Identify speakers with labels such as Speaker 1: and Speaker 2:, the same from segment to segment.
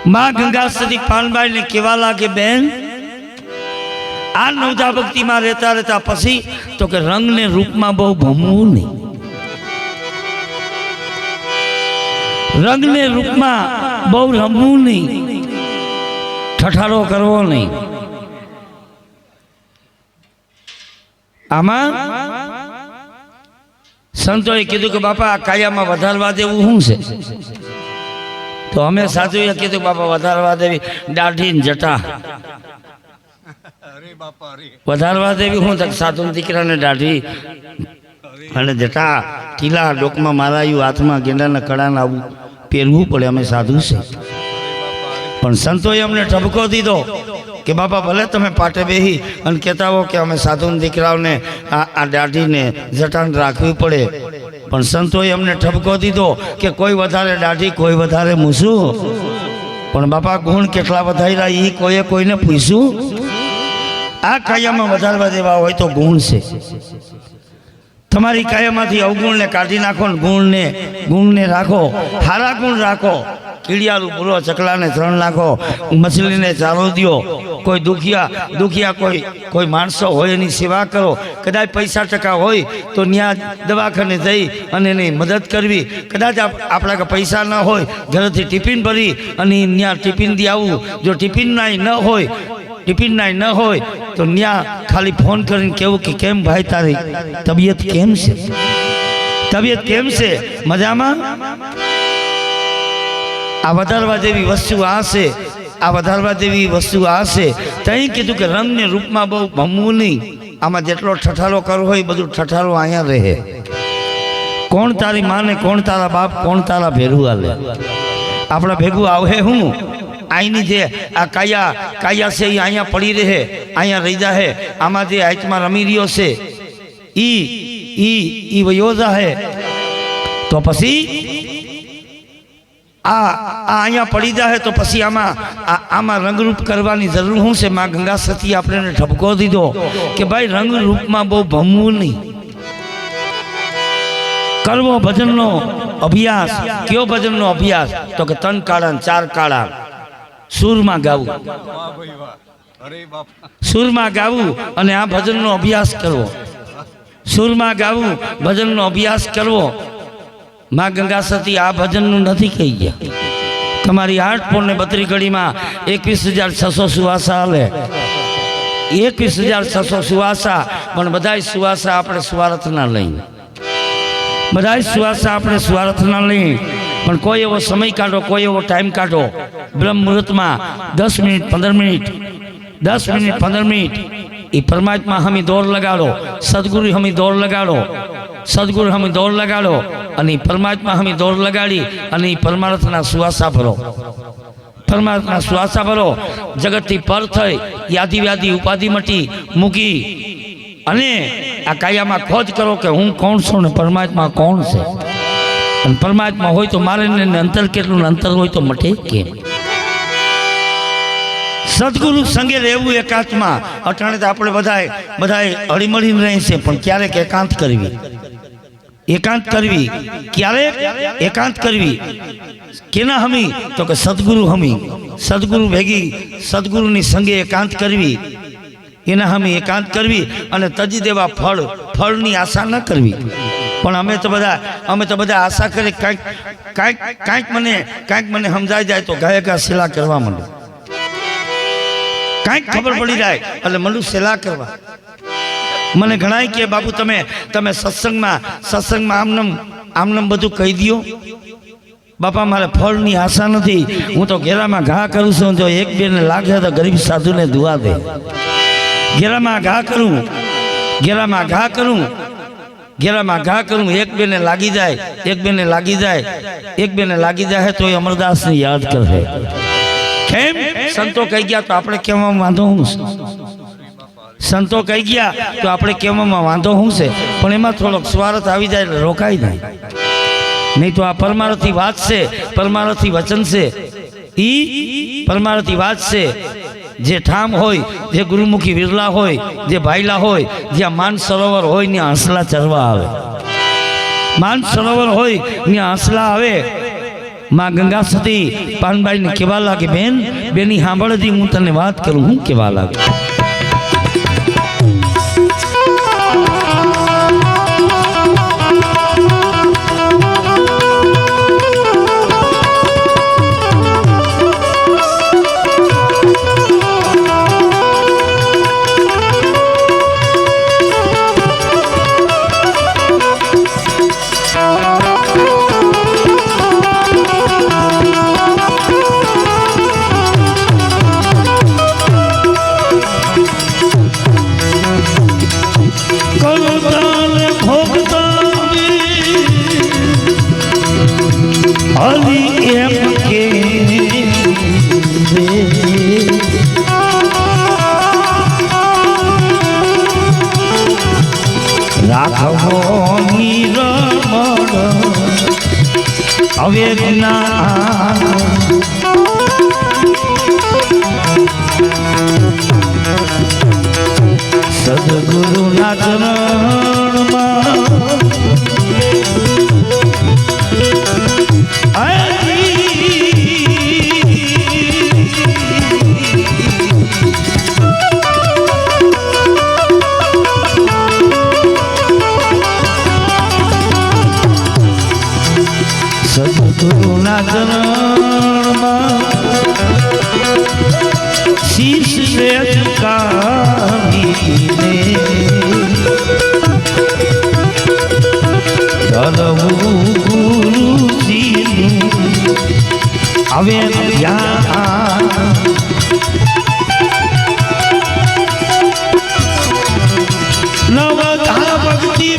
Speaker 1: मां गंगा सती पानबाई ने केवा लागे बेन आ नवजा भक्ति में रहता रहता पसी तो के रंग ने रूप में बहु भमવું नहीं, रंग ने रूप में बहु रमવું नहीं, ठठारो करवो नहीं। आमा संतोए कीधु के बापा काया में वधारवा देवुं शुं छे? तो हमें साधुए कीधु बापा वधारवा देवी दाढ़ी ने जटा। वधारवा देवी हूँ तक साधु दीकरा ने दाढ़ी अने जटा टीला डोक में मारायु हाथ में गेंडा ने कड़ा ने आવું પહેરવું પડે। અમે સાધુ છે પણ સંતોએ અમને ઠપકો દીધો કે બાપા ભલે તમે પાટે બેહી અને કહેતા હો કે અમે સાધુ દીકરાઓને આ દાઢીને જટાણ રાખવી પડે, પણ સંતોએ અમને ઠપકો દીધો કે કોઈ વધારે દાઢી કોઈ વધારે મૂસું, પણ બાપા ગુણ કેટલા વધાર્યા એ કોઈએ કોઈને પૂછ્યું? આ કાયામાં વધારવા દેવા હોય તો ગુણ છે। તમારી કાયામાંથી અવગુણને કાઢી નાખો ને ગુણને રાખો, સારા ગુણ રાખો। કીડિયાળું પૂરો ચકલાને ત્રણ નાખો, મછલીને ચારો દો, કોઈ દુખિયા કોઈ માણસો હોય એની સેવા કરો। કદાચ પૈસા ટકા હોય તો ત્યાં દવાખાને જઈ અને એની મદદ કરવી। કદાચ આપણા પૈસા ન હોય ઘરેથી ટિફિન ભરી અને ત્યાં ટિફિન દી આવવું। જો ટિફિન ન હોય तो न्या खाली फोन कर केम भाई तारी तबियत केम से, तबियत केम से मजा में? आ वधारवा जेवी वस्तु आ से, आ वधारवा जेवी वस्तु आ से। तई कीधुं के रंग ने रूप में बहु भमવું नहीं। आमां जेटलो ठठारो करवो होय बधुं ठठारो आया रहे। कोण तारी मां ने कोण तारा बाप कोण तारा भेरू हाले? आपड़ा भेगू आवे हूँ आईनी जे आ काया से अँ पड़ी रहे, अँ रही जाए। आमा जे आँच में रमी रियो से ई वयोजा है तो पसी अँ पड़ी जाए तो पसी आमा रंग रूप करवानी जरूर हूँ से। मां गंगा सती आपने ठपको दीधो कि भाई रंग रूप में बहु भमવું नहीं। करवो भजन नो अभ्यास। क्यों भजन नो अभ्यास? तो कि 3 काळा 4 काळा सूर में गावू, सूर में गावू अने आ भजन नो अभ्यास करवो। सूर में गावू भजन नो अभ्यास करवो। मां गंगा सती आ भजन नु नहीं कही गया। तमारी 8 पूर्ण 32 घड़ी में 21,600 सुवासा हाले। 21,600 सुवासा, पण बधाय सुवासा आपणे स्वार्थ ना लई, बधाय सुवासा आपणे स्वार्थ ना लई। पण कोई एवो समय काढो, कोई एवो टाइम काढो ब्रह्म मुहूर्त में 10 मिनिट 15 मिनिट 10 मिनिट 15 मिनिट ई परमात्मा हमी दौड़ लगाड़ो। सदगुरु हमी दौड़ लगाड़ो, सदगुरु हमी दौड़ लगाड़ो अने परमात्मा हमी दौड़ लगाड़ी अने परमार्थना सुवासा भरो, परमात्मा सुवासा भरो। जगत थी पर थई यादी व्याधि उपाधि मटी मूकी अने आ काया में खोज करो कि हूँ कौन छूं ने परमात्मा कौन से। परमात्मा होय तो मारे ने अंतर केटલું अंतर होय तो मटे केम? सदगुरु संगे रहेवुं एकांतमां। अटाणे तो आपणे बधाए हळीमळीने रही छे, पण क्यारेक एकांत करवी, एकांत करवी। क्यारेक एकांत करवी केना हमी? तो के सदगुरु हमी, सदगुरु भेगी सदगुरुनी संगे एकांत करवी। एना हमी एकांत करवी अने तजी देवा फळनी आशा न करवी। पण अमे तो बधा आशा करे कांईक मने समझाई जाए तो गायका सेला करवा मांडो, कांईक खबर पड़ी जाए એટલે મંડું સેલા કરવા। મને ઘણાય કે બાપુ તમે સત્સંગમાં આમનમ બધું કહી દિયો। બાપા મારે ફળની આશા નથી, હું તો ઘેરામાં ઘા કરું છું। જો એક બે ને લાગે તો ગરીબ સાધુને દુઆ દે। ઘેરામાં ઘા કરું, ઘેરામાં ઘા કરું, घेरा में घा करूँ। एक बेने लागी जाए, एक बेने लागी जाए, एक बेने लागी जाए तो अमरदास ने याद कर है। खेम संतो कही गया तो आपने केवा वांधो हूँ, संतो कही गया तो आपने केवा वांधो हूँ से। पण एमां थोड़ोक स्वार्थ आवी जाए रोकाई नहीं तो आ परमार्थी बात से, परमार्थी वचन से, ई परमार्थी बात से जे ठाम होय, जे गुरुमुखी विरला होय, जे भाईला होय, जे मान सरोवर होय ने हंसला चरवा आवे। मान सरोवर होय ने हंसला आवे माँ गंगा सती पानबाई ने केवा लागे बेन बेनी सांभळजी हूँ तने बात करूँ हूँ केवा लागे। अवेदना सदगुरु ना चरण सदगुरु ना चरण शीश से झुकावीने करवू गुरुजी हवे ध्यान नवधा भक्ति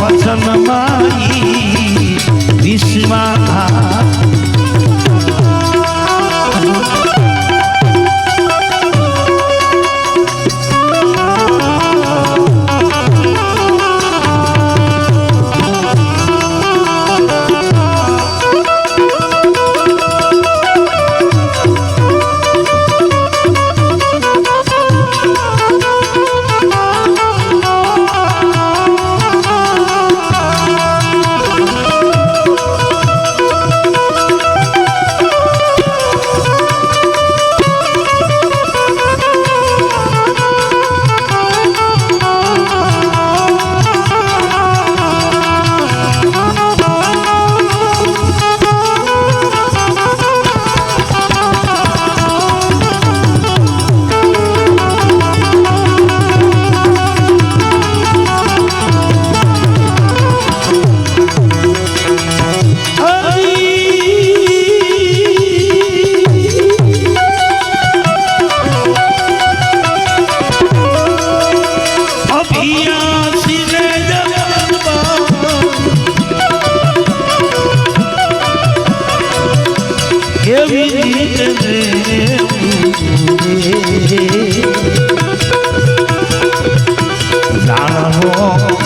Speaker 1: वचन माई विश्वा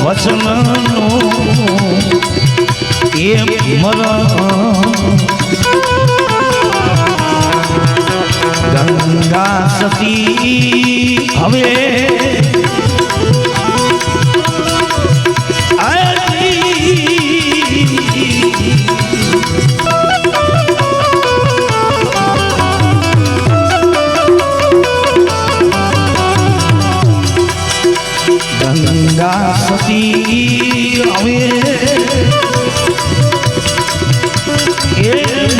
Speaker 1: वचन गंगा सती हवे गंगा सती हवे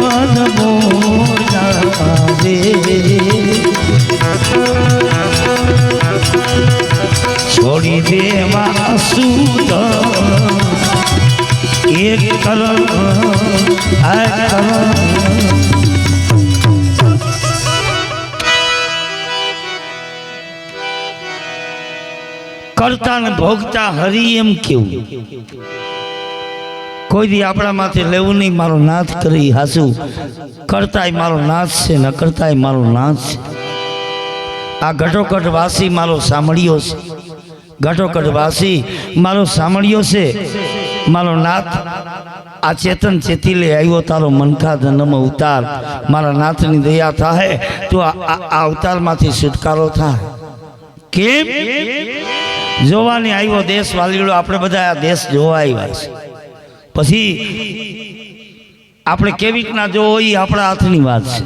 Speaker 1: मन मोरावे छोड़ी देवा सूत एक कलम करता ने भोगता हरि एम केवू कोई दी आपड़ा माथे लेवू नहीं मारो नाथ करी हासू करता ही मारो नाथ से न करता ही मारो नाथ से आ घटोकट वासी मारो सामड़ियो से घटोकट वासी मारो सामड़ियो से મારો નાથ આ ચેતન ચેતીલે આવ્યો તારો મનખા જન્મ અવતાર મારા નાથની દયા થાય તો આ અવતારમાંથી છુટકારો થાય કેમ જોવાની આવ્યો દેશ વાલીડો આપણે બધા આ દેશ જોવા આવ્યા છે પછી આપણે કેવી રીતના જોવો એ આપણા હાથની વાત છે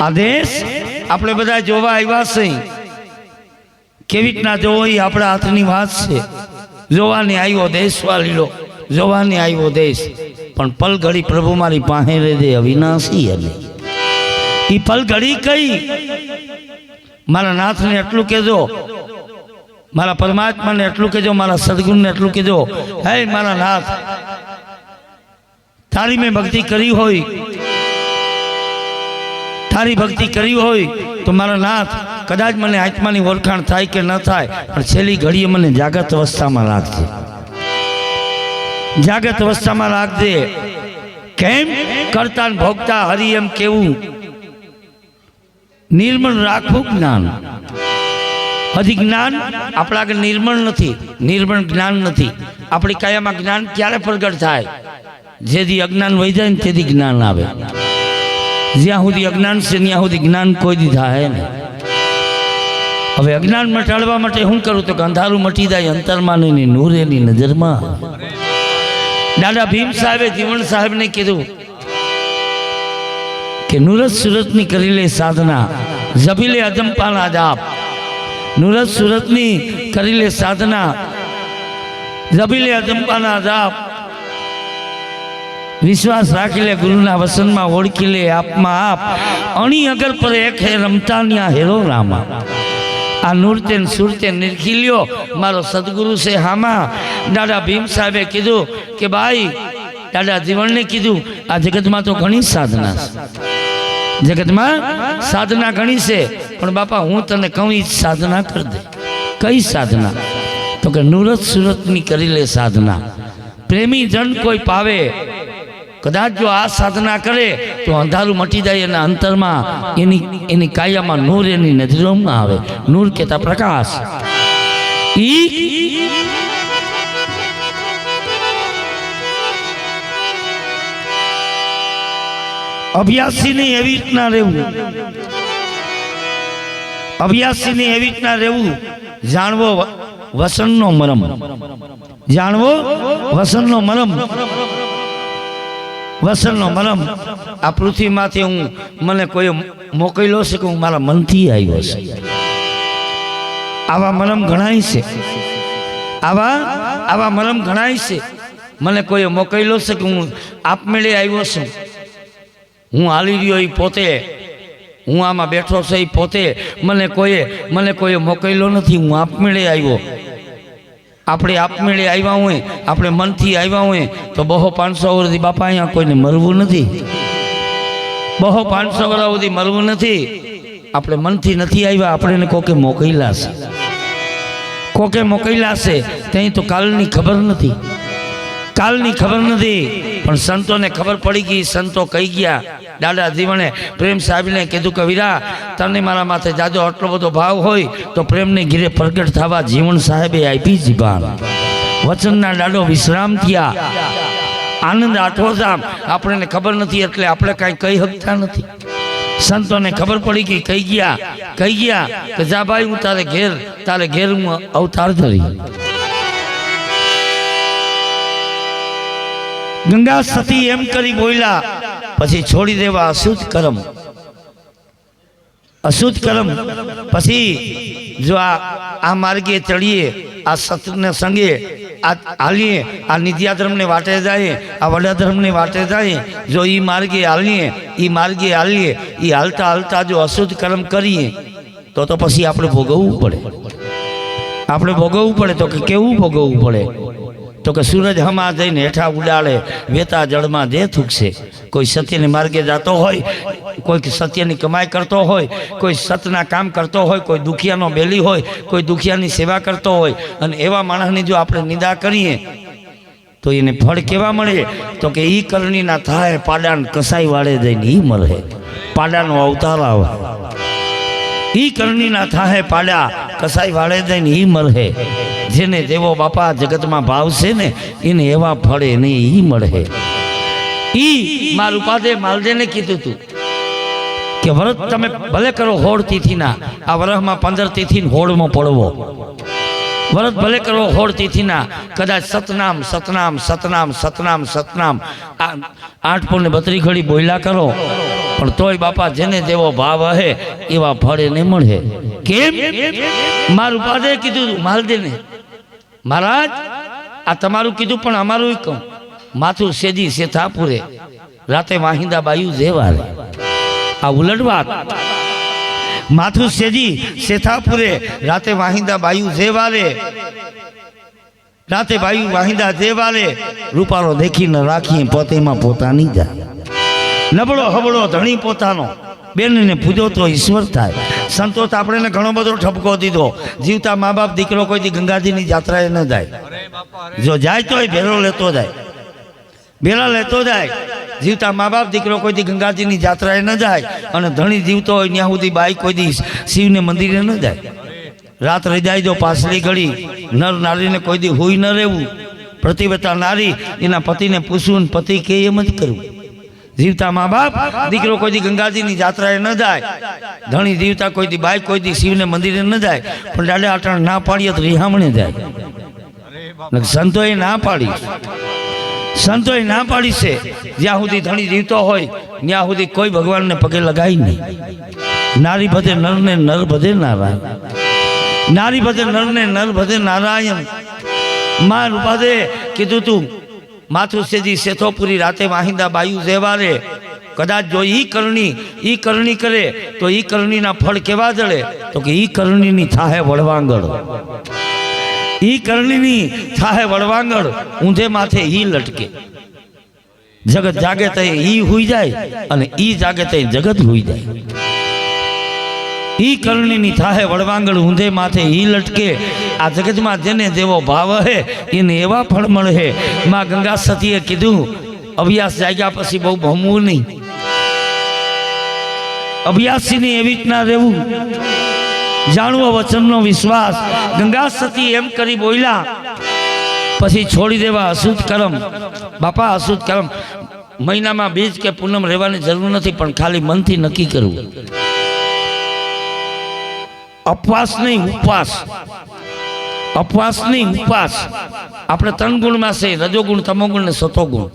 Speaker 1: આ દેશ આપણે બધા જોવા આવ્યા છે કેવી રીતના જોવો એ આપણા હાથની વાત છે જોવાની આવ્યો દેશ વાલીડો જોવાની આવ્યો દેશ પણ પલ ઘડી પ્રભુ મારી પાસે રે દે અવિનાશી અને એ પલ ઘડી કઈ મારા નાથને એટલું કહેજો મારા પરમાત્માને એટલું કહેજો મારા સદગુરુને એટલું કહેજો હે મારા નાથ તારી મેં ભક્તિ કરી હોય તારી ભક્તિ કરી હોય તો મારા નાથ કદાચ મને આત્માની ઓળખાણ થાય કે ન થાય પણ છેલ્લી ઘડીએ મને જાગૃત અવસ્થામાં રાખજે જાગૃત અવસ્થામાં રાખજે કેમ કરતા ને ભોગતા હરિ એમ કેવું નિર્મળ રાખવું જ્ઞાન હજી જ્ઞાન આપણા આગળ નિર્મળ નથી નિર્મળ જ્ઞાન નથી આપણી કાયામાં જ્ઞાન ક્યારે પ્રગટ થાય જેથી અજ્ઞાન વહી જાય ને તેથી જ્ઞાન આવે જ્યાં સુધી અજ્ઞાન છે ત્યાં સુધી જ્ઞાન કોઈ દી થાય ને હવે અજ્ઞાન મટાડવા માટે શું કરું તો કે અંધારું મટી જાય અંતરમાં નહીં નૂર એની નજરમાં દાદા ભીમ સાહેબે જીવન સાહેબને કીધું કે નૂરત સુરતની કરી લે સાધના જબીલે અજંપાના જાપ નૂરત સુરતની કરી લે સાધના જબીલે અજંપાના જાપ વિશ્વાસ રાખી લે ગુરુના વસનમાં ઓળખી લે આપમાં આપ અણી અગર પર એક હે રમતા ન્યા હેરો રામા આ નૂરતે સુરતે નિરખી લ્યો મારો સદગુરુ છે હામા દાદા ભીમ સાહેબે કીધું કે ભાઈ દાદા જીવનને કીધું આ જગતમાં તો ઘણી સાધના છે જગતમાં સાધના ઘણી છે પણ બાપા હું તને કહું એ સાધના કરી દે કઈ સાધના તો કે નૂરત સુરતની કરી લે સાધના પ્રેમી જન કોઈ પાવે કદાચ જો આ સાધના કરે તો અંધારું મટી જાય એના અંતરમાં એની કાયામાં નૂર એની નજરોમાં આવે નૂર કહેતા પ્રકાશ અભ્યાસીને એવી રીતના રહેવું અભ્યાસીને એવી રીતના રહેવું જાણવો વસનનો મરમ જાણવો વસનનો મરમ વસનનો મરમ આ પૃથ્વીમાંથી હું મને કોઈ મોકલ્યો છે કે હું મારા મનથી આવ્યો છે આવા મરમ ઘણાય છે આવા મરમ ઘણાય છે મને કોઈ મોકલ્યો છે કે હું આપમેળે આવ્યો છું હું હાલી રહ્યો એ પોતે હું આમાં બેઠો છે એ પોતે મને કોઈએ મોકલ્યો નથી હું આપમેળે આવ્યો આપણે આપમેળે આવ્યા હોય આપણે મનથી આવ્યા હોય તો 500 વર્ષથી બાપા અહીંયા કોઈને મરવું નથી 500 વર્ષ સુધી મરવું નથી આપણે મનથી નથી આવ્યા આપણે કોકે મોકલ્યા છે ત્યાં તો કાલની ખબર નથી પણ સંતોને ખબર પડી ગઈ સંતો કહી ગયા દાદા જીવણે પ્રેમ સાહેબને કીધું કે વીરા તને મારા માથે જાજો આટલો બધો ભાવ હોય તો પ્રેમને ઘીરે પ્રગટ થવા જીવન સાહેબે આપી જીભાન વચનના દાડો વિશ્રામ થયા આનંદ આઠોધામ આપણને ખબર નથી એટલે આપણે કાંઈ કહી શકતા નથી સંતોને ખબર પડી ગઈ કહી ગયા કે જા ભાઈ હું તારે ઘેર હું અવતાર ધરી ગંગા સતી એમ કરી બોલ્યા પછી છોડી દેવા અશુદ્ધ કર્મ પછી જો આ માર્ગે ચડીએ આ સતને સંગે આ હાલીએ આ નિત્યા ધર્મને વાટે જાય આ વડા ધર્મને વાટે જાય જો એ માર્ગે હાલીએ એ હાલતા જો અશુદ્ધ કર્મ કરીએ તો પછી આપણે ભોગવવું પડે તો કે કેવું ભોગવવું પડે તો કે સૂરજ હમા જઈને હેઠા ઉડાડે વેતા જળમાં જે થૂકશે કોઈ સત્યને માર્ગે જતો હોય કોઈ સત્યની કમાઈ કરતો હોય કોઈ સતના કામ કરતો હોય કોઈ દુખિયાનો બેલી હોય કોઈ દુખિયાની સેવા કરતો હોય અને એવા માણસની જો આપણે નિંદા કરીએ તો એને ફળ કેવા મળે તો કે ઈ કરણીના થાય પાડાને કસાઈ વાળે જઈને ઈ મળે પાડાનો અવતાર આવે ઈ કરણીના થાય પાડા કસાઈ વાળે જઈને ઈ મળે જેને દેવો બાપા જગતમાં ભાવ છે ને એને એવા ફળે નહીં ઈ મળે. ઈ મારું પાદે માલદેને કીધું તું કે વ્રત તમે ભલે કરો 16 તિથિના, આ વરહમાં 15 તિથિ હોળમાં પડવો. વ્રત ભલે કરો 16 તિથિના, કદાચ સતનામ સતનામ સતનામ સતનામ સતનામ 8 પૂર્ણ 32 ઘડી બોલ્યા કરો, પણ તોય બાપા જેને દેવો ભાવ હે એવા ફળે નહીં મળે. કેમ? મારું પાદે કીધું માલદેને, મહારાજ આ તમારું કીધું પણ અમારું કહું. માથું સેજી સેથાપુરે રાતે વાહિંદા બાયું જેવારે. આ ઉલટ વાત. માથું સેજી સેથાપુરે રાતે વાહિંદા બાયું જેવારે. રાતે બાયું વાહિંદા જેવારે. રૂપારો દેખીને રાખી પોતેમાં પોતાની જાય. નબળો હબળો ધણી પોતાનો, બેનને પૂજો તો ઈશ્વર થાય. સંતો તો આપણે ઘણો બધો ઠપકો દીધો. જીવતા મા બાપ દીકરો કોઈ ગંગાજીની જાત્રાએ ન જાય. જો જાય તો ભેરો લેતો જાય, ભેરા લેતો જાય. જીવતા મા બાપ દીકરો કોઈ દી ગંગાજીની જાત્રાએ ન જાય, અને ધણી જીવતો હોય ત્યાં સુધી બાઈ કોઈ દી શિવને મંદિરે ન જાય. રાત રહી જાય જો પાછલી ઘડી. નર નારીને કોઈ દી હોઈ ન રહેવું. પ્રતિવતા નારી એના પતિને પૂછવું, પતિ કે એમ જ કરવું. જીવતા મા બાપ દીકરો કોઈ દી ગંગાજીની જાત્રાએ ન જાય, ધણી જીવતા કોઈ દી બાઈ કોઈ દી શિવને મંદિરે ન જાય, પણ દાડે આટણ ના પાડીએ તો રિહામણે જાય. સંતોએ ના પાડી, સંતોએ ના પાડી છે. જ્યાં સુધી ધણી જીવતો હોય ત્યાં સુધી કોઈ ભગવાનને પગે લગાવી નહીં. નારી બધે નરને નર બધે નારાયણ. નારી બધે નરને નર બધે નારાયણ. માં રૂપાદે કીધું તું માથું સેજી સેથોપુરી રાતે વાહિંદા બાયું જેવારે. કદાચ જો ઈ કરણી કરે તો ઈ કરણીના ફળ કેવા જળે? તો કે ઈ કરણીની થાહે વળવાંગળ. ઈ કરણીની થાહે વળવાંગળ. ઊંધે માથે ઈ લટકે. જગત જાગે તે ઈ હુઈ જાય, અને ઈ જાગે તે જગત હુઈ જાય. ઈ કરણીની થાહે વળવાંગળ, ઊંધે માથે ઈ લટકે. આ જગતમાં જેને જેવો ભાવ હે એને એવા ફળ મળે. માં ગંગા સતીએ કીધું અભ્યાસ જાગ્યા પછી બહુ ભમવું નહીં. અભ્યાસીની એવી રીતના રહેવું. જાણવો વચનનો વિશ્વાસ. ગંગા સતી એમ કરી બોલ્યા પછી છોડી દેવા અશુદ્ધ કર્મ. બાપા અશુદ્ધ કર્મ મહિનામાં બીજ કે પૂનમ રહેવાની જરૂર નથી, પણ ખાલી મનથી નક્કી કરવું. અપવાસ નહીં ઉપવાસ. અપવાસ નહીં ઉપવાસ. આપણે 3 ગુણમાં છે, રજોગુણ તમોગુણ ને સતોગુણ.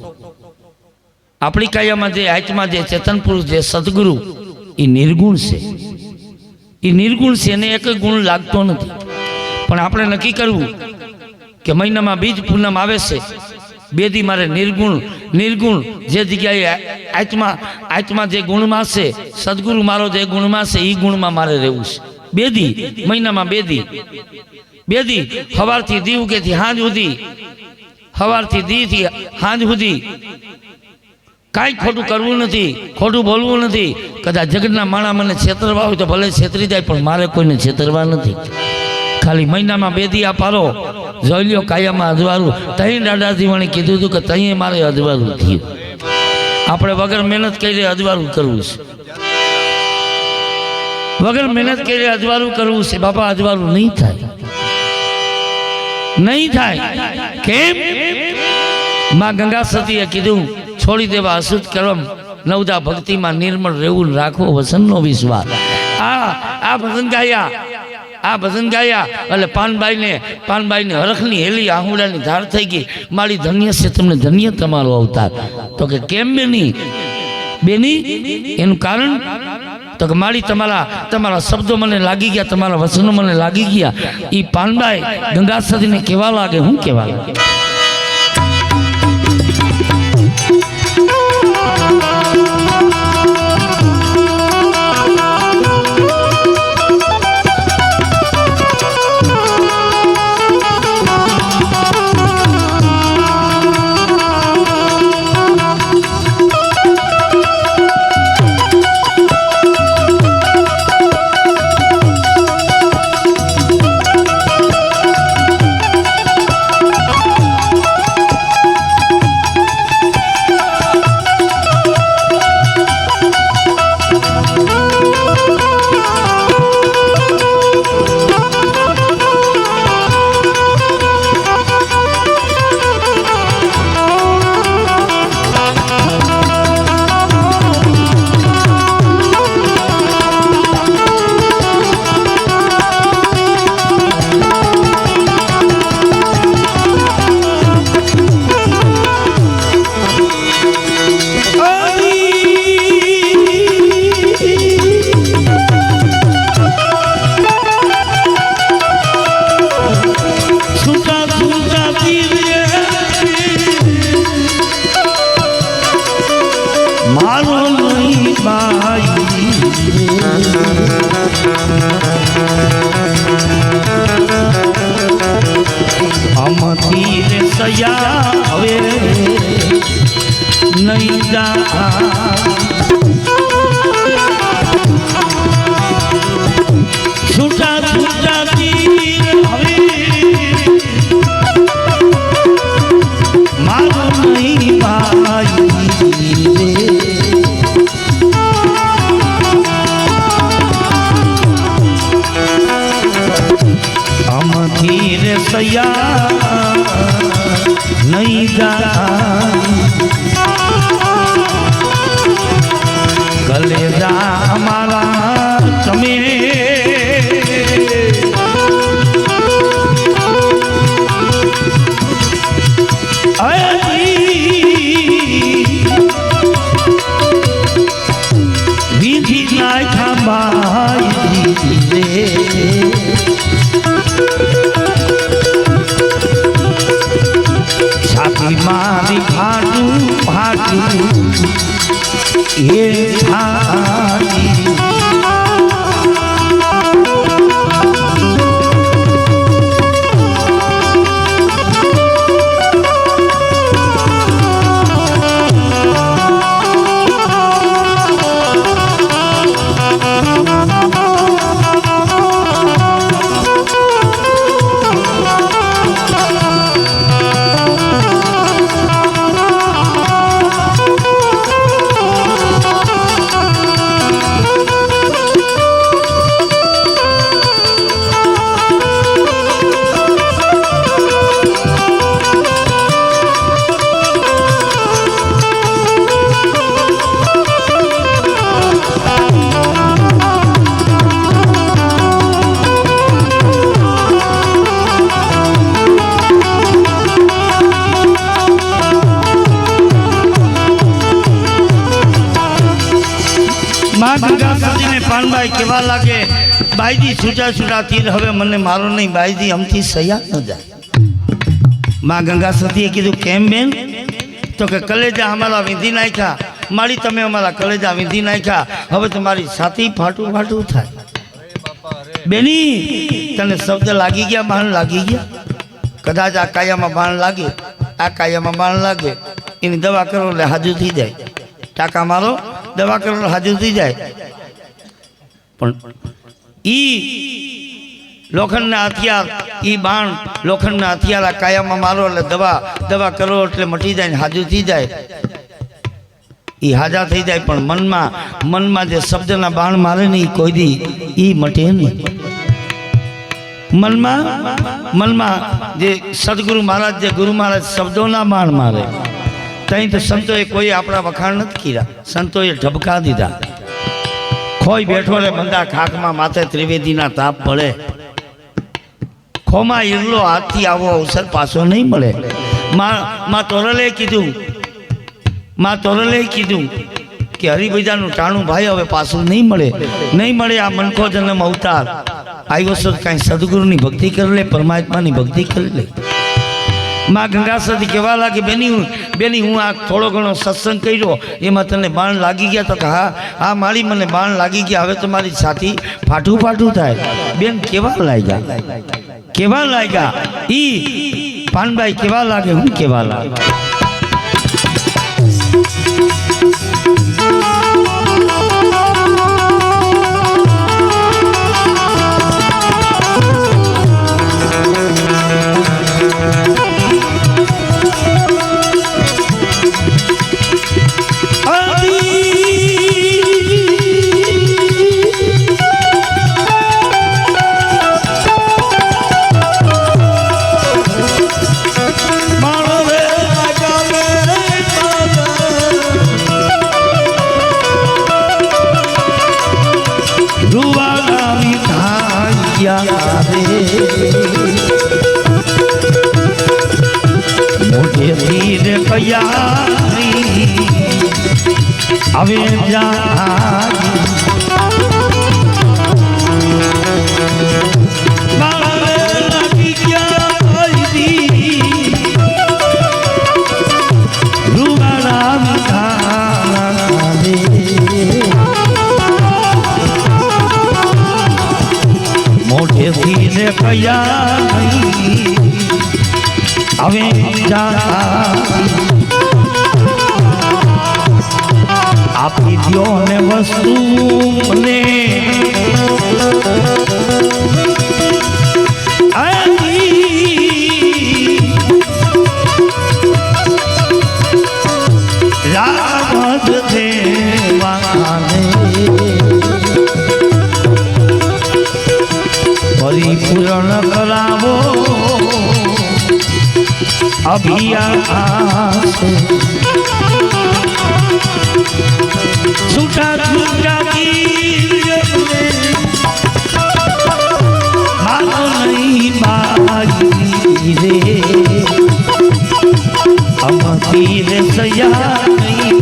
Speaker 1: આપણી કાયામાં જે આત્મા જે ચેતન પુરુષ જે સદગુરુ એ નિર્ગુણ છે. એ નિર્ગુણ છે, એને એક ગુણ લાગતો નથી. પણ આપણે નક્કી કરવું કે મહિનામાં બીજ પૂનમ આવે છે, 2 દી મારે નિર્ગુણ જે જગ્યાએ આત્મા જે ગુણમાં છે, સદગુરુ મારો જે ગુણમાં છે એ ગુણમાં મારે રહેવું છે. 2 દી મહિનામાં 2 દી સવારથી દી ઉગેથી સાંજ સુધી, સવારથી દીથી સાંજ સુધી કાંઈ ખોટું કરવું નથી, ખોટું બોલવું નથી. કદાચ જગતના માણા મને છેતરવા હોય તો ભલે છેતરી જાય, પણ મારે કોઈને છેતરવા નથી. ખાલી મહિનામાં 2 દી આ પારો જોઈ લ્યો. કાયામાં અજવાળું તહીં દાદાજીવાણે કીધું હતું કે તહીં મારે અજવાળું થયું. આપણે વગર મહેનત કરી અજવાળું કરવું છે. વગર મહેનત કરી અજવાળું કરવું છે. બાપા અજવાળું નહીં થાય, નહીં થાય. કેમ? માં ગંગા સતીએ કીધું છોડી દેવા અશુદ્ધ કર્મ, નવદા ભક્તિમાં નિર્મળ રહેવું, રાખવો વસનનો વિશ્વાસ. આ ભજન ગાયા એટલે પાનબાઈને હરખની હેલી આહુડાની ધાર થઈ ગઈ. મારી ધન્ય છે તમને, ધન્ય તમારો અવતાર. તો કે કેમ બેની? એનું કારણ તો કે મારી તમારા શબ્દો મને લાગી ગયા, તમારા વચનો મને લાગી ગયા. એ પાનબાઈ ગંગા સતીને કેવા લાગે? હું કેવા લાગે? સૈયા નહીં જા કલેજા અમારા તમે વિધિ ના ખાંભાઈ છાતી મારી ફાટું ફાટું એ છાતી પાનભાઈ કેવા લાગે બાઈજી છૂટા છૂટા તીર હવે મને મારો નહીં બાઈજી અમથી સયા ન જાય માં ગંગા સતીએ કીધું કેમ બેન તો કે કલેજા અમારા વિંધી નાખ્યા મારી તમે અમારા કલેજા વિંધી નાખ્યા હવે તમારી છાતી ફાટું ફાટું થાય બેની તને શબ્દ લાગી ગયા બાણ લાગી ગયા કદાચ આ કાયામાં બાણ લાગે આ કાયામાં બાણ લાગે એની દવા કરો એટલે હાજુ થઈ જાય ટાંકા મારો દવા કરો એટલે હાજુ થઈ જાય પણ ઈ લોખંડના હથિયાર ઈ બાણ લોખંડના હથિયાર આ કાયામાં મારો એટલે દવા કરો એટલે મટી જાય ને હાજુ થઈ જાય ઈ હાજા થઈ જાય પણ મનમાં જે શબ્દના બાણ મારે ને ઈ કોઈ દી ઈ મટે નહીં મનમાં જે સદગુરુ મહારાજ જે ગુરુ મહારાજ શબ્દોના બાણ મારે ત્યાં તો સંતોએ કોઈ આપણા વખાણ નથી કર્યા સંતોએ ઢબકા દીધા ખોઈ બેઠો રે બંદા ખાકમાં માથે ત્રિવેદીના તાપ પડે ખોમાં ઈરલો હાથથી આવો અવસર પાછો નહીં મળે માં તોરલે કીધું કે હરિભજાનું ટાણું ભાઈ હવે પાછું નહીં મળે આ મનખો જન્મ અવતાર આવ્યો છો કાંઈ સદગુરુની ભક્તિ કરી લે પરમાત્માની ભક્તિ કરી લે માં ગંગા સતી કહેવા લાગે બેની હું આ થોડો ઘણો સત્સંગ કર્યો એમાં તને બાણ લાગી ગયા તો કે હા મારી મને બાણ લાગી ગયા હવે તમારી છાતી ફાટું થાય બેન કેવા લાગ્યા ઈ પાનભાઈ કેવા લાગે હું કેવા લાગે મોઢેથી રે કયારી હવે મોઢેથી રે કયારી હવે આપી દો ને વસ્તુ મને રામદ દેવાને પરિપૂર્ણ કરાવો अभियास छूटा छूटा मानो नहीं बाजी रे अमती रे सया नहीं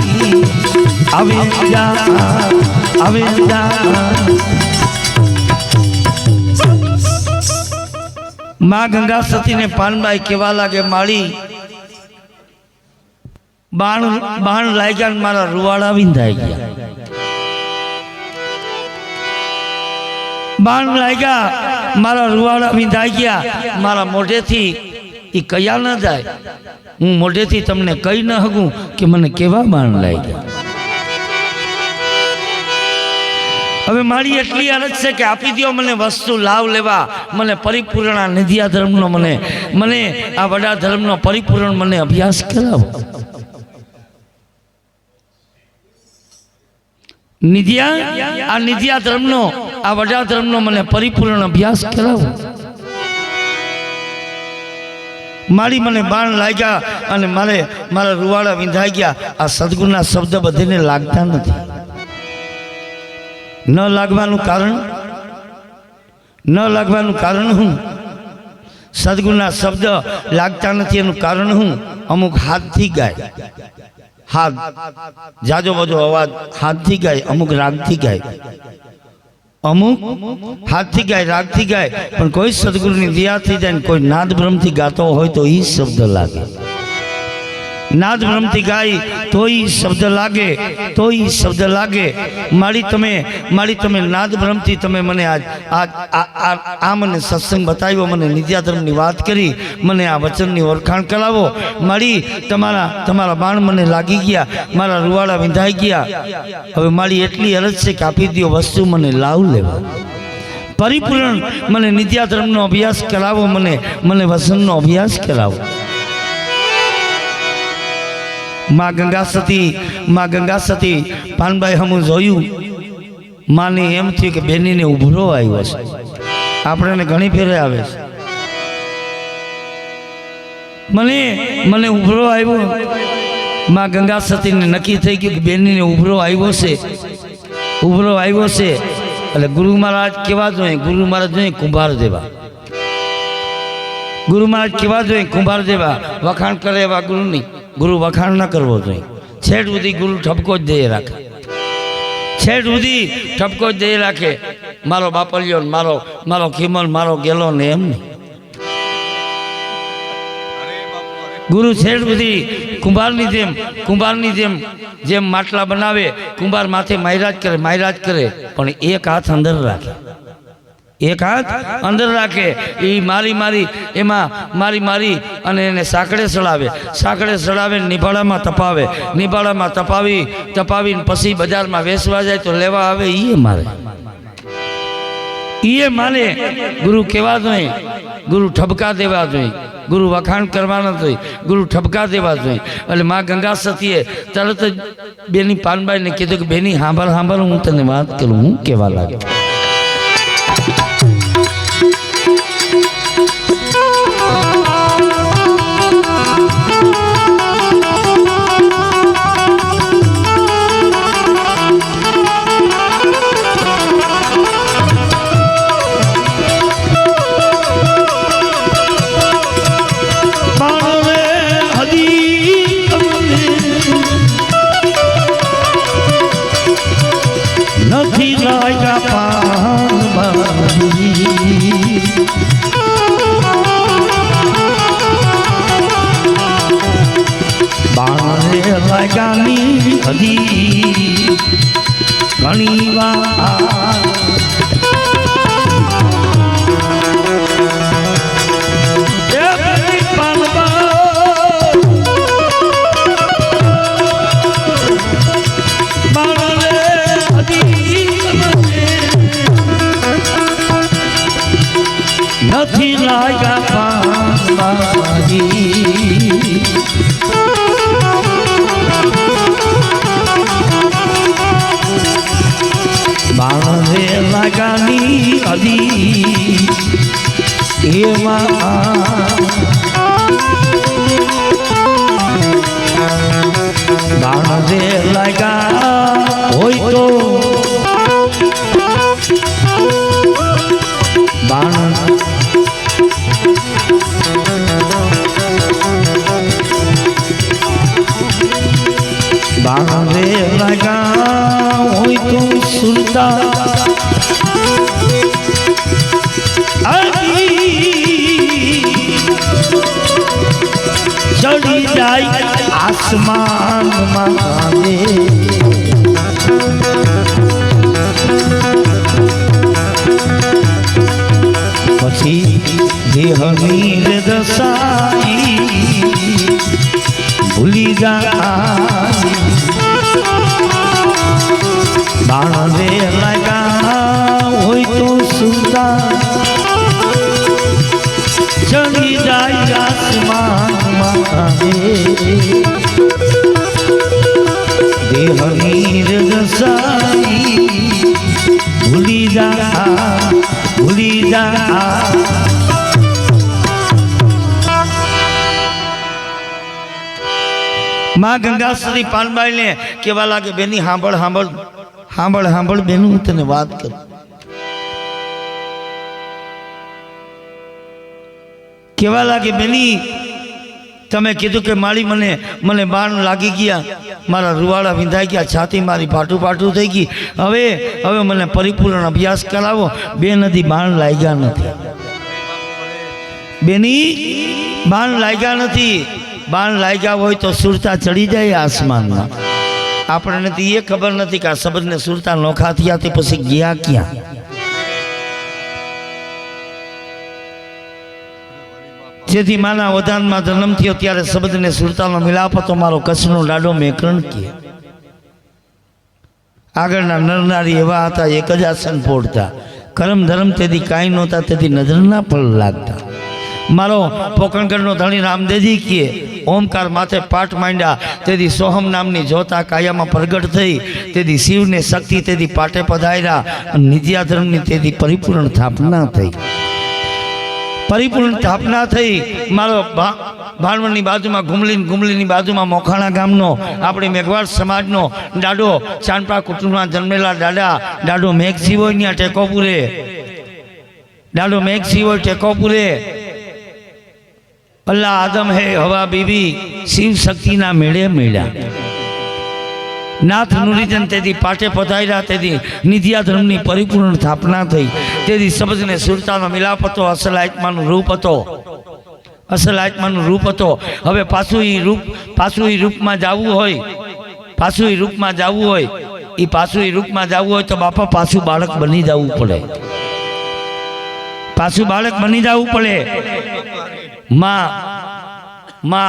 Speaker 1: अविंदा माँ गंगा सती ने पानबाई केवा लागे माड़ी बाण बाण लाग्या मारा रुवाड़ा विंधाई गया बाण लाग्या मारा रुवाड़ा विंधाई गया मारा मोढे थी ई कया न जाए हूँ मोढे थी तमने कही न हकूं कि मने केवा बाण लाग्या હવે મારી એટલી અરજ છે કે આપી દો મને વસ્તુ લાવ લેવા મને પરિપૂર્ણ નિધિયા ધર્મનો મને મને આ વડા ધર્મનો પરિપૂર્ણ મને અભ્યાસ કરાવો નિધિયા આ નિધિયા ધર્મનો આ વડા ધર્મનો મને પરિપૂર્ણ અભ્યાસ કરાવો મારી મને બાણ લાગ્યા અને મારે મારા રૂવાડા વિંધાઈ ગયા આ સદગુરુના શબ્દ બધીને લાગતા નથી न लागवानुं कारण हूँ सदगुरुना शब्द लागता नहीं एनुं कारण हूँ अमुक हाथ थी गाय हाथ जाजो बजो अवाज हाथ थी गाय अमुक राग थी गाय अमुक हाथ थी गाय राग थी गाय पण कोई सदगुरुनी दया थी जाए कोई नाद ब्रह्म थी गातो होय तो ई शब्द लागे नाद ब्रह्म थी गाय तो ही शब्द लागे तो ही शब्द लागे मारी तमे नाद ब्रह्म थी तमे मने आज आज आ मने सत्संग बताव्यो मने नित्या धर्म नी बात करी मने आ वचन नी ओळखाण करावो मारी तमारा तमारा बाण मने लागी गया मारा रुवाड़ा विंधाई गया हवे मारी एटली अरज छे के आपी दियो वस्तु मने लाव लेवा परिपूर्ण मने नित्या धर्म नो अभ्यास करावो मने मने वचन नो अभ्यास करावो माँ गंगा सती पानबाई हमू जोयू माँ ने एम थी कि बेनी ने उभरो आव्यो छे आपणे घणी फेरे आवे छे मने मने उभरो आव्यो माँ गंगा सती ने नक्की थई गयुं कि बेनी ने उभरो आव्यो छे એટલે गुरु महाराज केवा जोईए गुरु महाराज जोईए कुंभार देवा गुरु महाराज केवा जोईए कुंभार देवा वखाण करे एवा गुरु नहीं गुरु वखाण न करवो जोईए छेड़ सुधी गुरु ठपको ज दे राखे छेड़ सुधी ठपको ज दे राखे मारो बापलियो मारो मारो खीमल मारो गेलो ने एम नहीं गुरु छेड़ सुधी कुंभारनी जेम जेम માટલા बनावे कुंभार माथे मायराज करे पण एक हाथ अंदर राखे एक हाथ अंदर राखे ई मारी मारी एमा मारी मारी अने एने साकड़े सड़ावे निभाड़ामां तपावी पछी बजार में वेचवा जाए तो लेवा आवे ई मारे गुरु केवा जोईए गुरु ठपका देवा जोईए गुरु वखाण करवा न जोईए गुरु ठपका देवा जोईए એટલે माँ गंगा सतीए तरत बेनी पानबाई ने कीधुं कि बेनी सांभळ हूँ तने वात करूं हूँ केवा लागे નથી લાગ્યા પાનબાઈ બાણે લાગ્યાની હજી ઘણી વાર નથી લાગ્યા પાનબાઈ બાણે લાગ્યાની હજી એમાં બાણ રે લાગ્યા હોય તો બાણ બાણ રે લાગ્યા હોય તો સુરતા ચડી જાય આસમાનમાં પછી દેહની દશાઈ ભૂલી જાય બાણ રે લાગ્યા હોય તો સુરતા ચડી જાય આસમાનમાં દેહની દશાઈ ભૂલી જા માં ગંગાશ્રી પાનબાઈ ને કેવા લાગે બેની સાંભળ બેનું હું તને વાત કરું કેવા લાગે બેની તમે કીધું કે માળી મને બાણ લાગી ગયા મારા રૂવાડા વિંધાઈ ગયા છાતી મારી ફાટું થઈ ગઈ હવે મને પરિપૂર્ણ અભ્યાસ કરાવો બે નદી બાણ લાગ્યા નથી બેની બાણ લાગ્યા નથી બાણ લાગ્યા હોય તો સુરતા ચડી જાય આસમાનમાં આપણને તો એ ખબર નથી કે આ શબ્દને સુરતા નોખા થયા તે પછી ગયા ક્યાં જેથી માના વધાનમાં જન્મ થયો ત્યારે શબ્દને સુરતાનો મિલાપ હતો મારો કચ્છનો લાડો મેકરણ કે આગળના નરનારી એવા હતા એક જ આસન પોડતા કરમ ધર્મ તેથી કાંઈ નહોતા તેથી નજરના પલ લાગતા મારો પોકણગઢનો ધણી રામદેવજી કહે ઓમકાર માથે પાઠ માંડ્યા તેથી સોહમ નામની જોતા કાયામાં પ્રગટ થઈ તેથી શિવને શક્તિ તેથી પાટે પધાર્યા અને નિત્યા ધર્મની તેથી પરિપૂર્ણ સ્થાપના થઈ મારો ભાણવડની બાજુમાં ગુમલીની બાજુમાં મોખાણા ગામનો આપણી મેઘવાડ સમાજનો દાડો ચાંદપા કુટુંબમાં જન્મેલા દાડો મેઘસિંહ હોય ત્યાં ટેકો પૂરે અલ્લાહ આદમ હે હવા બીબી શિવ શક્તિના મેળે મેળ્યા નાથ નુરીજન તેથી પાટે પધાર્યા તેથી નિત્યા ધર્મની પરિપૂર્ણ સ્થાપના થઈ તેથી શબ્દને સુરતાનો મિલાપ હતો અસલ આત્માનું રૂપ હતો હવે પાછું એ રૂપમાં જવું હોય તો બાપા પાછું બાળક બની જવું પડે માં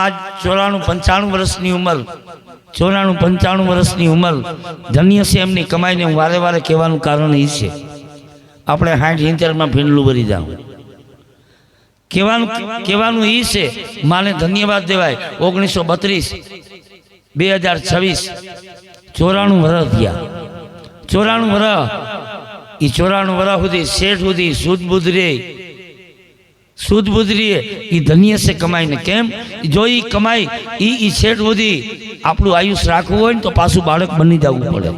Speaker 1: આજ 94-95 વર્ષની ઉંમર ધન્ય છે એમની કમાઈને હું વારે કહેવાનું કારણ એ છે આપણે 60-70 ભીંડલું ભરી જાઉં કહેવાનું એ છે માને ધન્યવાદ દેવાય 1932 2026 94 વર્ષ થયા 94 વર્ષ એ 94 વર્ષ સુધી શેઠ સુધી શુદ્ધ બુદ્ધિએ એ ધન્ય છે કમાઈને કેમ જો એ કમાઈ એ શેઠ સુધી આપણું આયુષ રાખવું હોય ને તો પાછું બાળક બની જવું પડે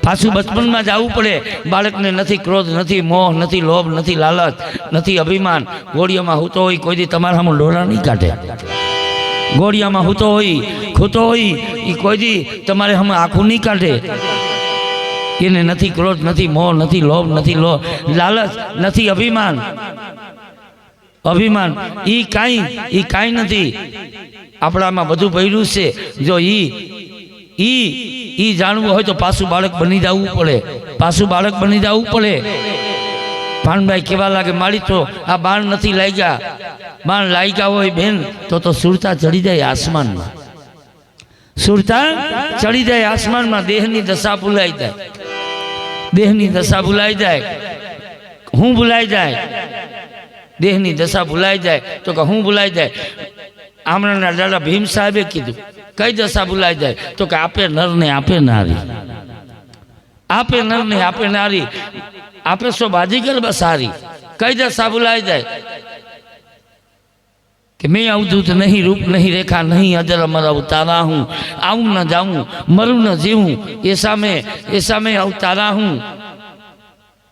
Speaker 1: પાછું બચપનમાં જવું પડે બાળકને નથી ક્રોધ નથી મોહ નથી લોભ નથી લાલચ નથી અભિમાન ગોળીઓમાં હૂતો હોય કોઈ દી તમારા સામે ડોળા નહીં કાઢે ગોળીયામાં હૂતો હોય એ કોઈ દી તમારે સામે આંખું નહીં કાઢે એને નથી ક્રોધ નથી મોહ નથી લોભ નથી લાલચ નથી અભિમાન એ કાંઈ નથી આપણામાં બધું ભર્યું છે જો ઈ જાણવું હોય તો પાછું બાળક બની જવું પડે ભાણભાઈ કેવા લાગે મારી તો આ બાણ નથી લાગ્યા હોય બેન તો સુરતા ચડી જાય આસમાનમાં દેહની દશા ભૂલાઈ જાય હું ભૂલાઈ જાય દેહની દશા ભૂલાઈ જાય તો કે હું ભૂલાઈ જાય આમણાના દાદા ભીમ સાહેબે કીધું કઈ દશા ભૂલાઈ જાય તો કે આપે નર ને આપે નારી આપે સો બાજીગર બસારી કઈ દશા ભૂલાઈ જાય कि मैं अवधूत नहीं, रूप नहीं, रेखा नहीं, अजर अमर अवतारा हूँ, आऊँ न जाऊँ, मरूँ न जीऊँ, ऐसा मैं अवतारा हूँ।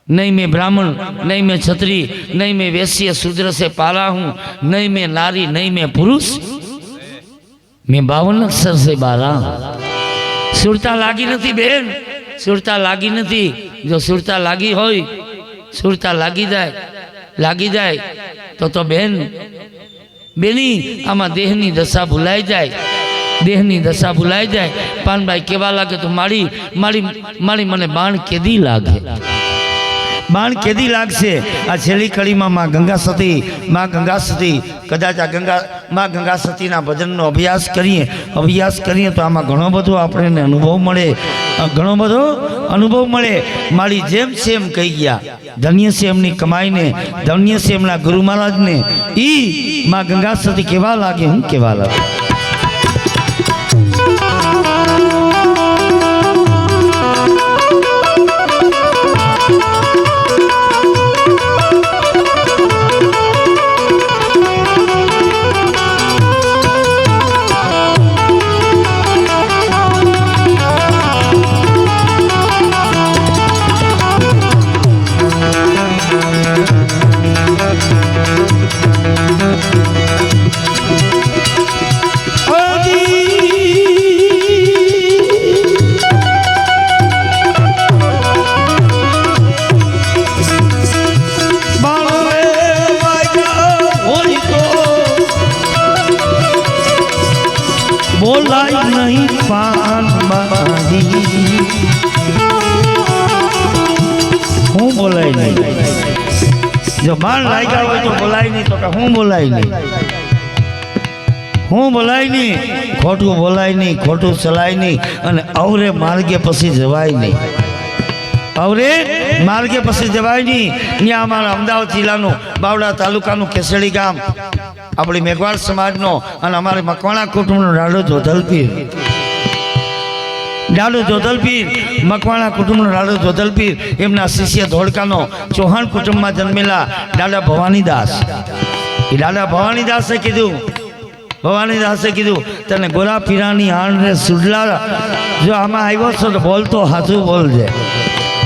Speaker 1: नहीं मैं ब्राह्मण, नहीं मैं क्षत्रिय, नहीं मैं वैश्य शूद्र से पाला हूँ, नहीं मैं नारी, नहीं मैं पुरुष, मैं 52 अक्षर से बाला हूँ। सुरता लागी नहीं बेन, सुरता लागी नहीं। जो सुरता लागी होय, सुरता लागी जाए तो बेन बेनी आमा देहनी दशा भूलाई जाए, देहनी दशा भूलाई जाए। पानभाई केवा लागे तो मारी मारी मारी मने बाण केदी लागे, बाण केदी लागशे। आ छेल्ली कड़ीमां मां गंगा सती कदाच आ मां गंगा सतीना भजननो अभ्यास करीए तो आमां घणो बधो आपणे अनुभव मळे, घणो बधो अनुभव मळे। मारी जेम छे एम कही गया, धन्य से एमनी कमाई ने, धन्य से एमना गुरु महाराज ने। ई मां गंगा सती केवा लागे, हूँ केवा लागे। बोलाई नहीं पान बारी, हूँ बोलाई नहीं। जो बाण लाग्या हो तो बोलाई नहीं, तो हूँ बोलाई नहीं, हूँ बोलाई नहीं, खोटू बोलाई नहीं, खोटू चलाई नहीं, अने अवरे मार्गे पछी जवाय नहीं, अवरे मार्गे पछी जवाय नहीं। ત્યાં અમારા અમદાવાદ જિલ્લાનું બાવડા તાલુકાનું કેસડી ગામ, अपनी मेघवाड़ समाज नो अने अमारे मकवाणा कुटुंब डाडो जोधलपीर मकवाणा कुटुंब डाडो जोधलपीर एमना शिष्य धोड़कानो चौहान कुटुंब में जन्मेला दादा भवानीदास। ए दादा भवानीदासे कीधुं तने गोरा पीरानी आण रे सुडला जो आमां आव्यो छो तो बोलतो हाचुं बोलजे,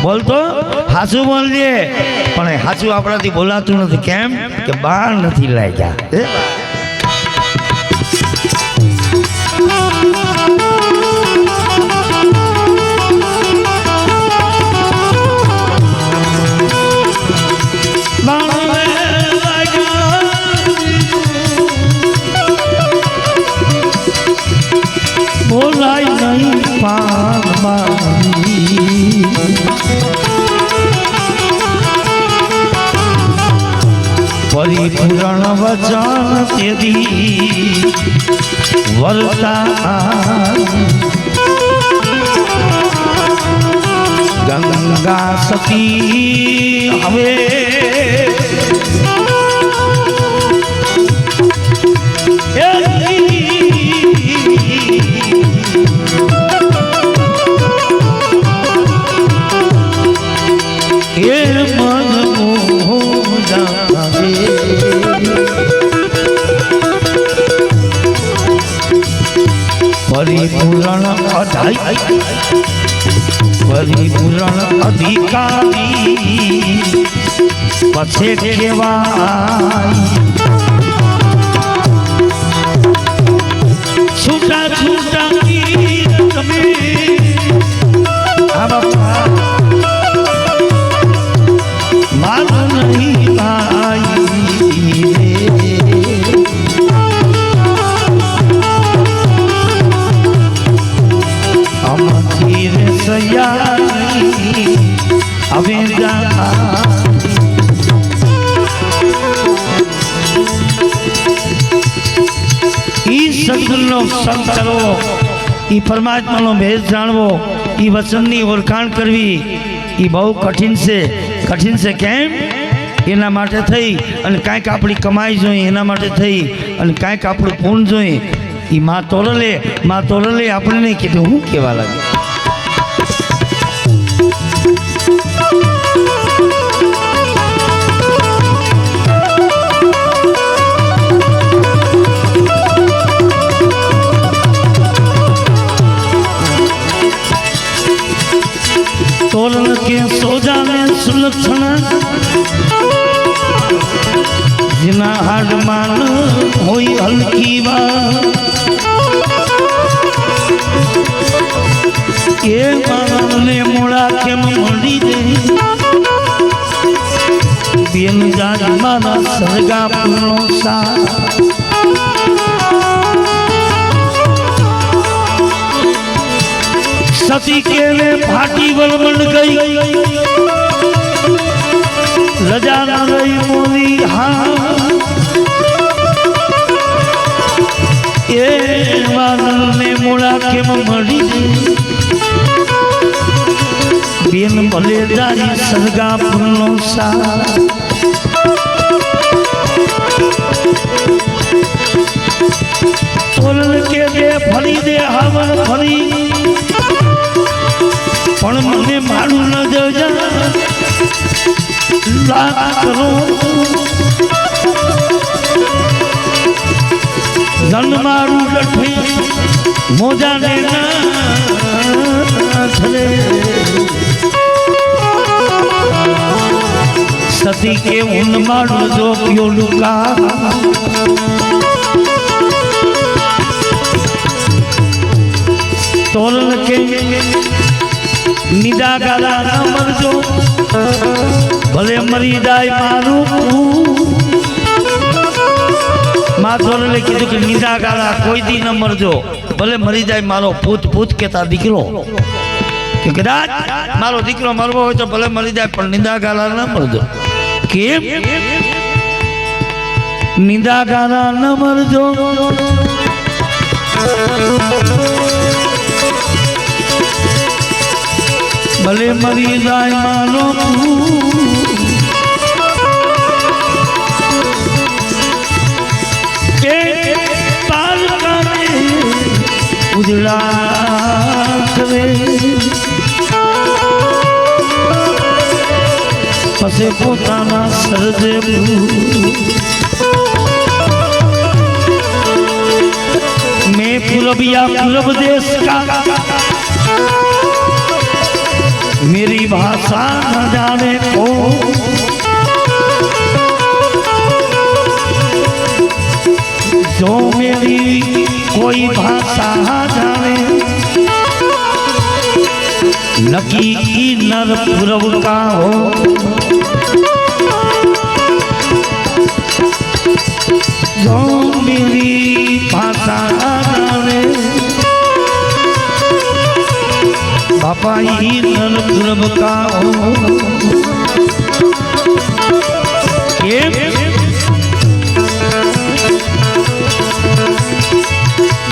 Speaker 1: बोलतो हाचुं बोलजे। पण हाचुं आपणाथी बोलातुं नथी, केम के बाण नथी लाग्या। बोलाई नहीं पान बारी, परिपूर्ण वचन तेदी वरता गंगा सती हवे परिपूर्ण अधिकारी पछे केवाय छूटा छूटा मार नहीं पाई सद्गुरुनो संग करवो, परमात्मानो भेद जाणवो, वचननी ओळखाण करवी ई बहु कठिन से केम एना माटे थई अने कांईक आपणी कमाई जोईए एना माटे थई अने कांईक आपणुं पुण्य जोईए। ई मां तोरले आपणे कीधुं हूँ केवा लागे। सोजा ने सुलक्षण जिना हाड मान होई हल्की बात ये मानने मोड़ा के मड़ी दे बेन जाज माना सरगा पुनो सा सती के ने फाटी बल बन गई रजा न रही मोदी हाँ ये मानने मोड़ा के मड़ी दे बेन भले जाई सरगा पुनो सा तोलन के दे फरी दे हवन फरी पण मने मारू न जजा लाख करो जन मारू लठे मोजा ने ना थले सती के उन मारू जो पियो लुका तोलन के निदा गाला न मरजो भले मरी जाए मारू माँ तोरण ने कीधु कि निदा गाला कोई दी न मरजो भले मरी जाए मारो पूत पूत के ता दीकरो कि कदाच मारो दीकरो मरवो हो तो भले मरी जाए पर निदा गाला न मरजो केम निदा गाला न मरजो भले मरी जाए मानो पाल उजड़ा करे पसे पोताना सरजे मैं पूरबिया पूरब देश का मेरी भाषा न जाने को जो मेरी कोई भाषा जाने नकी की नर पूरब का हो जो मेरी भाषा जाने बापा ही नर पूरब का हो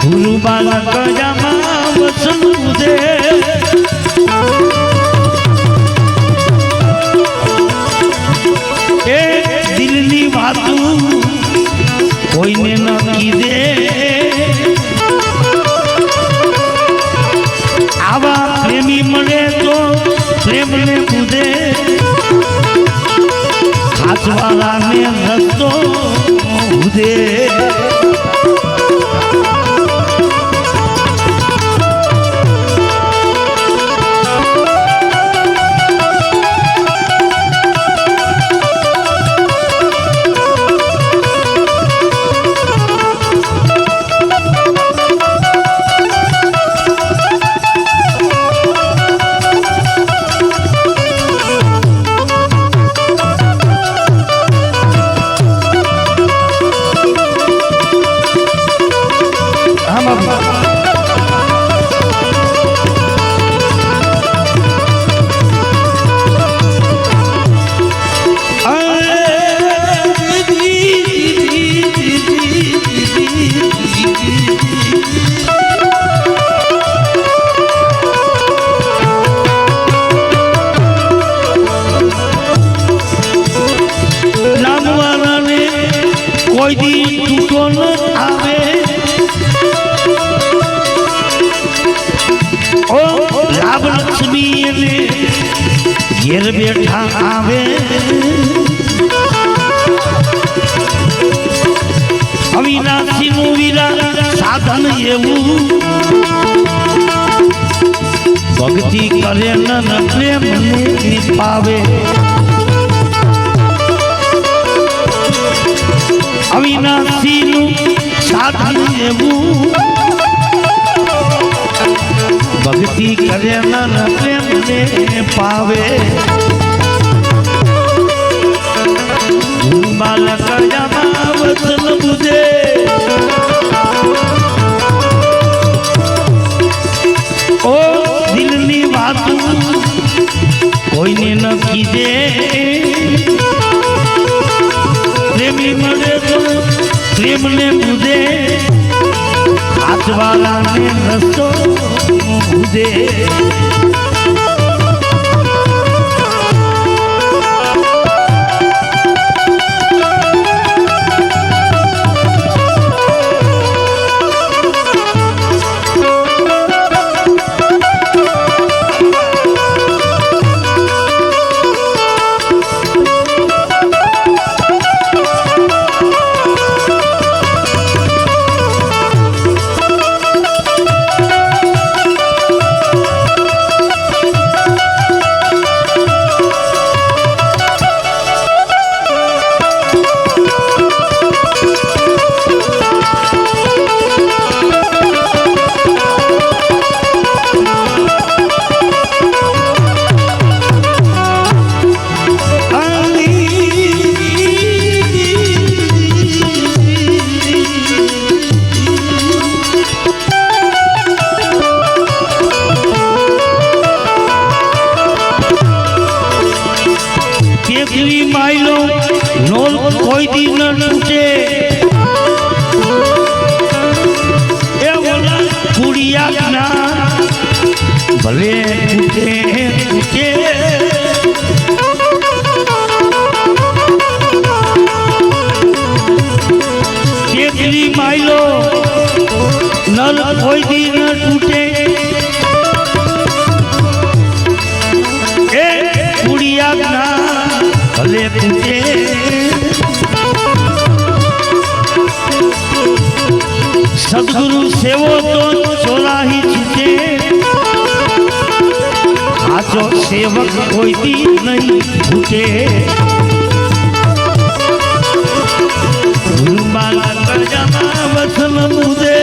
Speaker 1: गुरु बालक जमा वचन दे दिल्ली बातू कोई ने न की दे आवा प्रेमी मरे तो प्रेम ने बुदे हाथवाला ने रस्तो बुदे कोई दी टूटो न आवे ओ लाभ लक्ष्मी ने घेर बैठा आवे अविनाशी नु वीरा साधन एवं भक्ति करे नन प्रेम ने पावे अविनाशी नु साधन एवं भक्ति करे नन प्रेम ने पावे बालक वचन बुझे ओ दिलनी बात कोई ने न कीजे प्रेमी मरे तो प्रेम ने बुझे हाथ वाला ने रस्तो बुझे कोई दिन टूटे कुड़िया ना भले टूटे टूटे केतली माइलो नल कोई दिन टूटे कुड़िया ना भले टूटे सदगुरु सेवो तो चोराही छूटे आजो सेवक कोई भी नहीं छूटे बाला कर जाना वचन मुझे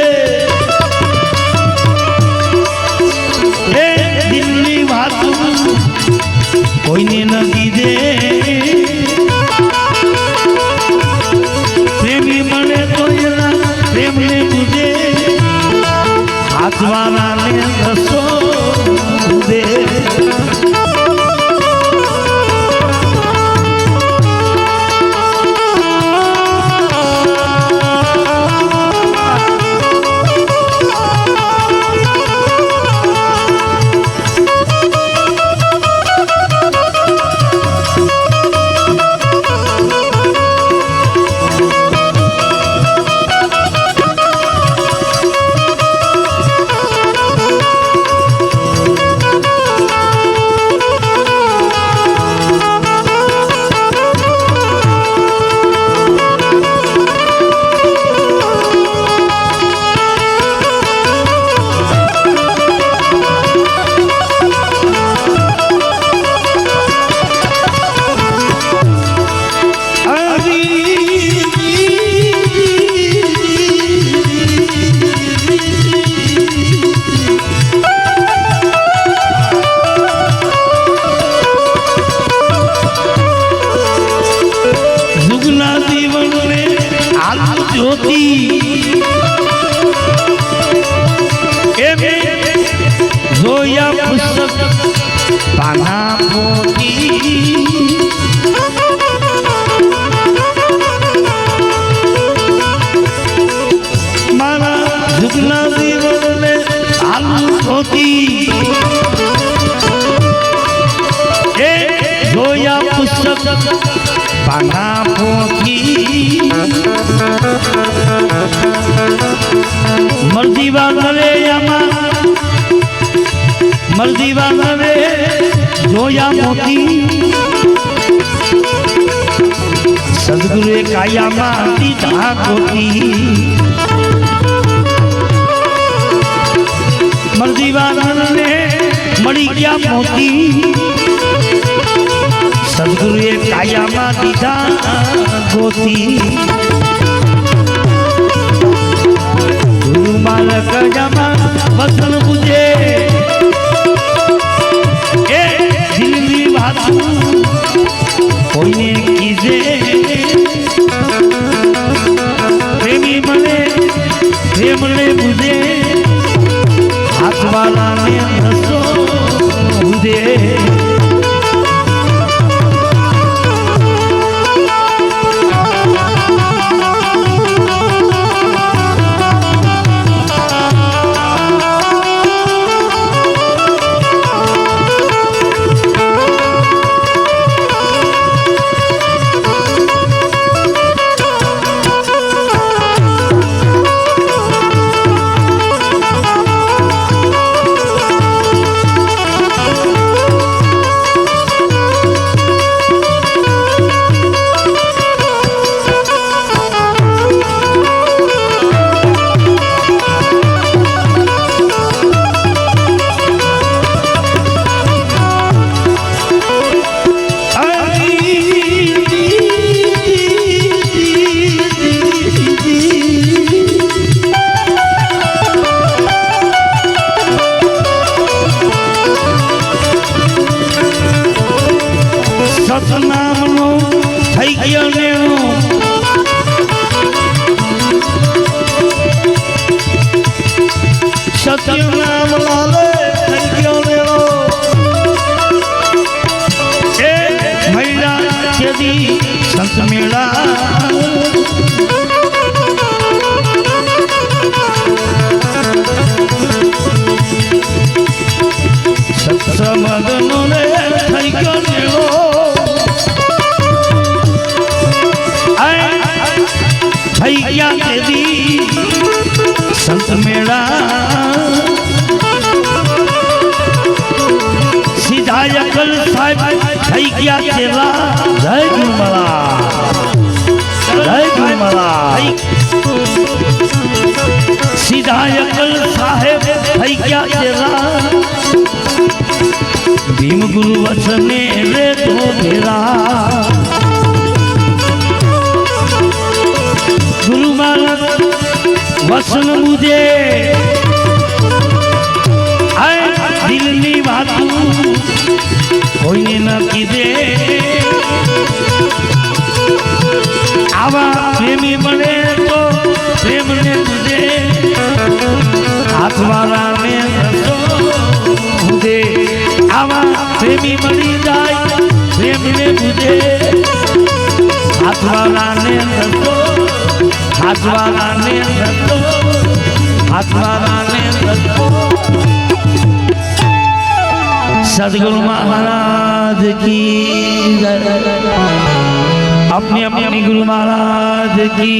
Speaker 1: दिल्ली बात कोई ने न दीदे प्रेमी मने तो प्रेम ने मुझे हाथ वाला ने रसो दे जोया पुस्तक पाना मोती मारा जुगना जीवन में आलू होती जोया पुस्तक पाना मोती मर्जी वाले यमा मर्जी वाले जोया मोती सदगुरु काया माती धाकोती मर्जी वाले મળી ગયા મોતી સદગુરુએ કાયામાં દીધા ગોતી ગુરુ માલક જમા વસન પૂજે એ દિલની વાત કોઈને કીધે પ્રેમી મને પ્રેમને બુજે હાથવાલાને રસો બુજે સતનામનો થઈ ગયો નેણો સતનામ લાલે થઈ ગયો નેણો એ મહિલા કેદી સંત મેળા સત્સમગનો ને થઈ ગયો નેણો થઈ ગયા તેદી સંત મેળા સીધા અકલ સાહેબ થઈ ગયા ચેલા જય ગુરુમાલા જય ગુરુમાલા સીધા અકલ સાહેબ થઈ ગયા ચેલા ભીમ ગુરુ વચને રે તો ભેરા गुरु मालक वसन मुझे दिल नी बात कोई न कीधे आवा प्रेमी बने तो प्रेम ने मुझे हाथ वाला ने मुझे आवा प्रेमी बनी जाए प्रेम ने मुझे हाथ वाला ने हाथवालाने रतो हाथवालाने रतो सदगुरु महाराज की अपने अपने गुरु महाराज की